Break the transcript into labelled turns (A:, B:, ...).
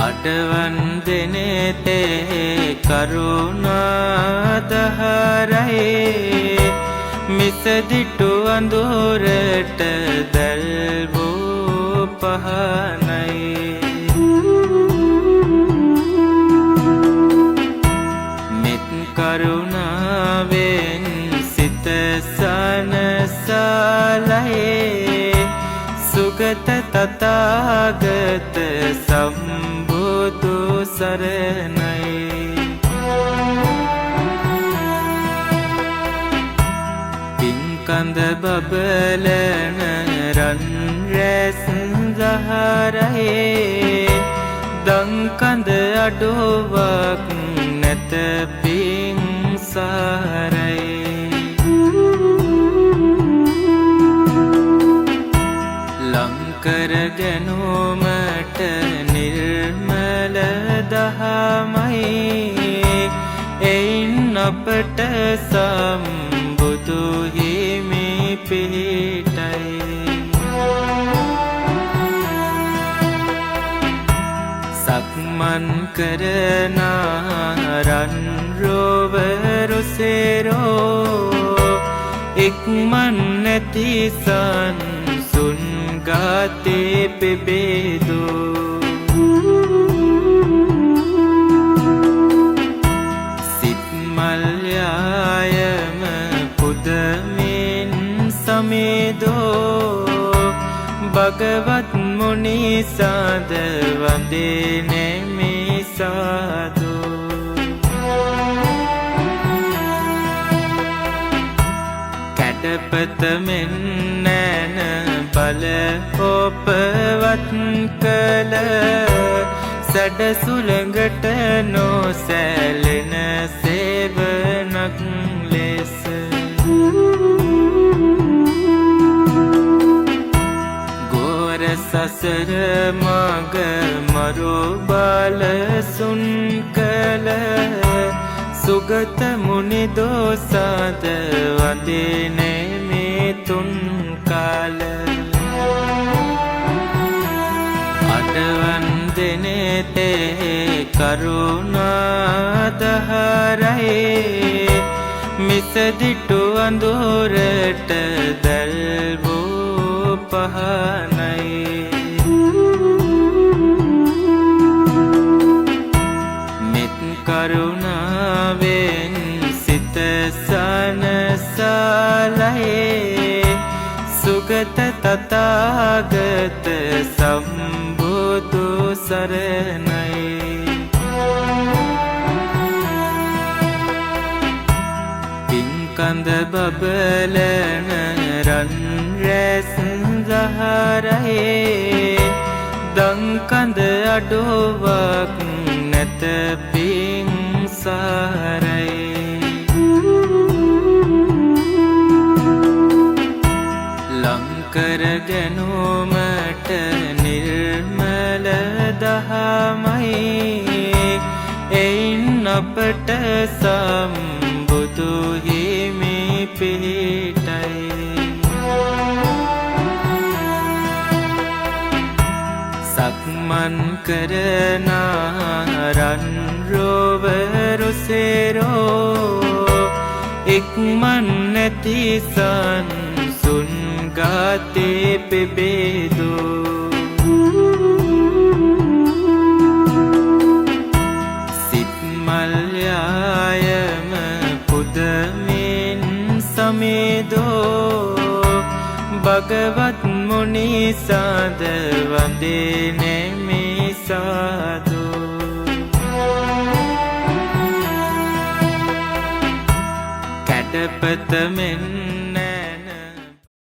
A: අඩවන් දෙනෙතේ කරුණාදහරයේ මිසදිටු අඳුරට දැල්වූ පහනයි මෙත් කරුණාවෙන් සිත සනසලයේ සුගත තථාගත සම්බුදු සරණයි පින්කඳ බබලන රන් රැස් දහරයේ දංකඳ අඩුවක් නැත පින් සාරයි ලංකර ගැනුමට නිර්මල දහමයි එයින් අපට සම්බුදු හිමි පිහිටයි සක්මන් කරන රන් රොවරුසෙරෝ ඉක්මන් නැති සන්සුන් ගාතේ පෙබේදෝ සිත් මල්යායම පුදමින් සමේදෝ භගවත් මුනි සාද වන්දේ මේ සාදෝ කැඩපත මෙන් නැන බල ඔපවත් කළ සැඩ සුළඟට නොසැලෙන සේවනක් ලෙස ගෝර සසර මග මරු බල සුන් කළ සුගත මුනි දෝසාද වඳිනේ මේ තුන් කාල අඩවන් දෙනෙතේ කරුණාදහරයේ මිසදිටු අඳුරට දැල්වූ පහනයි මෙත් කරුණාවෙන් සිත සනසලයේ සුගත තථාගත සම්බුදු සරණයි පින්කඳ බබලන රන් රැස් දහරයේ දංකඳ අඩුවක් නැත පින් සාරයි ලංකර ගැනුමට නිර්මල දහමයි එයින් අපට සම්බුදු හිමි පිහිටයි සක්මන් කරන රන් රොවරුසෙරෝ ඉක්මන් නැති සන්සුන් ගාතේ පෙබේදෝ සිත් මල්යායම පුදමින් සමේදෝ භගවත් මුනි සාද වන්දේ මේ සාදෝ කැඩපත මෙන්